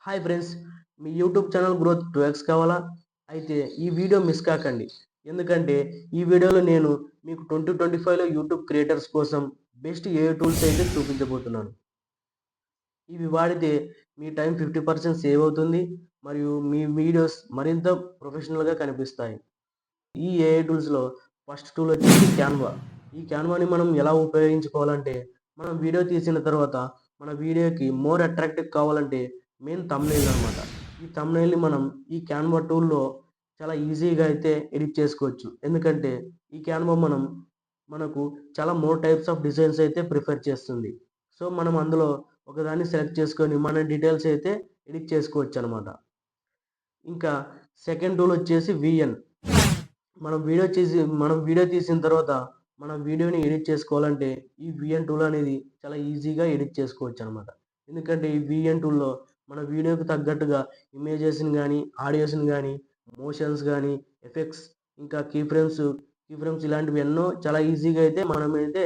Hi friends, మీ YouTube channel growth 2x కావాలా? అయితే ఈ వీడియో మిస్ కాకండి. ఎందుకంటే ఈ వీడియోలో నేను మీకు 2025లో యూట్యూబ్ క్రియేటర్స్ కోసం బెస్ట్ ఏ టూల్స్ అయితే చూపించబోతున్నాను. ఇవి వాడితే మీ టైం 50% సేవ్ అవుతుంది మరియు మీ వీడియోస్ మరింత ప్రొఫెషనల్గా కనిపిస్తాయి. ఈ ఏఐ టూల్స్లో ఫస్ట్ టూల్ వచ్చేసి క్యాన్వా. ఈ క్యాన్వాని మనం ఎలా ఉపయోగించుకోవాలంటే, మనం వీడియో తీసిన తర్వాత మన వీడియోకి మోర్ అట్రాక్టివ్ కావాలంటే మెయిన్ థంబ్నెయిల్ అనమాట. ఈ థంబ్నెయిల్ని మనం ఈ క్యాన్వా టూల్లో చాలా ఈజీగా అయితే ఎడిట్ చేసుకోవచ్చు. ఎందుకంటే ఈ క్యాన్వా మనకు చాలా మోర్ టైప్స్ ఆఫ్ డిజైన్స్ అయితే ప్రిఫర్ చేస్తుంది. సో మనం అందులో ఒకదాన్ని సెలెక్ట్ చేసుకొని మన డీటెయిల్స్ అయితే ఎడిట్ చేసుకోవచ్చు అనమాట. ఇంకా సెకండ్ టూల్ వచ్చేసి విఎన్. మనం వీడియో తీసిన తర్వాత మన వీడియోని ఎడిట్ చేసుకోవాలంటే ఈ విఎన్ టూల్ అనేది చాలా ఈజీగా ఎడిట్ చేసుకోవచ్చు అనమాట. ఎందుకంటే ఈ విఎన్ టూల్లో మన వీడియోకి తగ్గట్టుగా ఇమేజెస్ని కానీ, ఆడియోస్ని కానీ, మోషన్స్ కానీ, ఎఫెక్ట్స్, ఇంకా కీ ఫ్రేమ్స్ ఇలాంటివి ఎన్నో చాలా ఈజీగా అయితే మనమైతే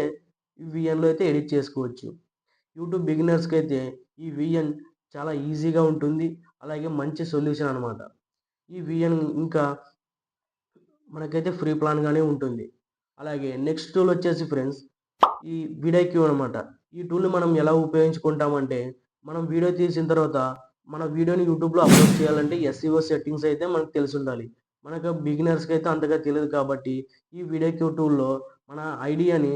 ఈ విఎన్లో అయితే ఎడిట్ చేసుకోవచ్చు. యూట్యూబ్ బిగినర్స్కి అయితే ఈ విఎన్ చాలా ఈజీగా ఉంటుంది. అలాగే మంచి సొల్యూషన్ అనమాట. ఈ విఎన్ ఇంకా మనకైతే ఫ్రీ ప్లాన్గానే ఉంటుంది. అలాగే నెక్స్ట్ టూల్ వచ్చేసి ఫ్రెండ్స్ ఈ వీడియోక్యూ అనమాట. ఈ టూల్ని మనం ఎలా ఉపయోగించుకుంటామంటే, మనం వీడియో తీసిన తర్వాత మన వీడియోని యూట్యూబ్లో అప్లోడ్ చేయాలంటే ఎస్ఈఓ సెట్టింగ్స్ అయితే మనకు తెలిసి ఉండాలి. మనకు బిగినర్స్కి అయితే అంతగా తెలియదు కాబట్టి ఈ వీడియోక్యూ టూల్లో మన ఐడియాని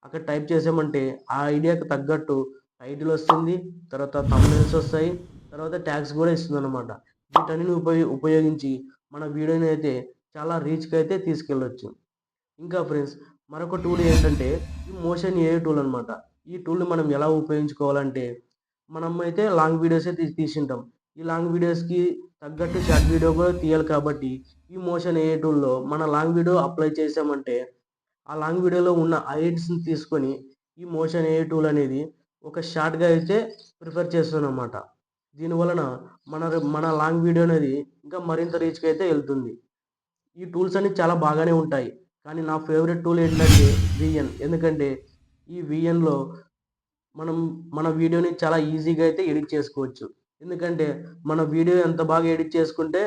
అక్కడ టైప్ చేసామంటే ఆ ఐడియాకి తగ్గట్టు టైటిల్ వస్తుంది, తర్వాత థంబ్నెయిల్స్ వస్తాయి, తర్వాత ట్యాగ్స్ కూడా ఇస్తుంది అనమాట. వీటన్నిటిని ఉపయోగించి మన వీడియోని అయితే చాలా రీచ్కి అయితే తీసుకెళ్ళొచ్చు. ఇంకా ఫ్రెండ్స్ మరొక టూల్ ఏంటంటే ఈ మోషన్ ఏఐ టూల్ అనమాట. ఈ టూల్ని మనం ఎలా ఉపయోగించుకోవాలంటే, మనం అయితే లాంగ్ వీడియోస్ అయితే తీసింటాం. ఈ లాంగ్ వీడియోస్కి తగ్గట్టు షార్ట్ వీడియో కూడా తీయాలి కాబట్టి ఈ మోషన్ ఏఐ టూల్లో మన లాంగ్ వీడియో అప్లై చేసామంటే ఆ లాంగ్ వీడియోలో ఉన్న హైలైట్స్ని తీసుకొని ఈ మోషన్ ఏఐ టూల్ అనేది ఒక షార్ట్గా అయితే ప్రిఫర్ చేస్తుందన్నమాట. దీనివలన మన మన లాంగ్ వీడియో అనేది ఇంకా మరింత రీచ్కి అయితే వెళ్తుంది. ఈ టూల్స్ అన్ని చాలా బాగానే ఉంటాయి. కానీ నా ఫేవరెట్ టూల్ ఏంటంటే విఎన్. ఎందుకంటే ఈ విఎన్‌లో మనం మన వీడియోని చాలా ఈజీగా అయితే ఎడిట్ చేసుకోవచ్చు. ఎందుకంటే మన వీడియో ఎంత బాగా ఎడిట్ చేసుకుంటే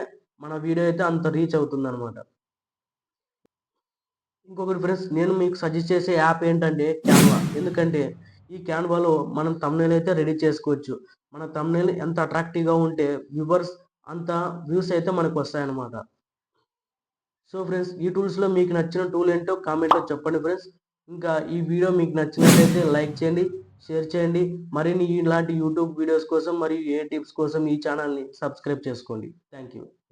మన వీడియో అయితే అంత రీచ్ అవుతుందనమాట. ఇంకొకటి ఫ్రెండ్స్, నేను మీకు సజెస్ట్ చేసే యాప్ ఏంటంటే క్యాన్వా. ఎందుకంటే ఈ క్యాన్వాలో మనం థంబ్‌నెయిల్ అయితే రెడీ చేసుకోవచ్చు. మన థంబ్‌నెయిల్ ఎంత అట్రాక్టివ్‌గా ఉంటే అంత వ్యూస్ అయితే మనకు వస్తాయన్నమాట. సో ఫ్రెండ్స్, ఈ టూల్స్లో మీకు నచ్చిన టూల్ ఏంటో కామెంట్లో చెప్పండి ఫ్రెండ్స్. ఇంకా ఈ వీడియో మీకు నచ్చినట్లయితే లైక్ చేయండి, షేర్ చేయండి. మరిన్ని ఇలాంటి యూట్యూబ్ వీడియోస్ కోసం మరియు ఏ టిప్స్ కోసం ఈ ఛానల్ని సబ్స్క్రైబ్ చేసుకోండి. Thank you.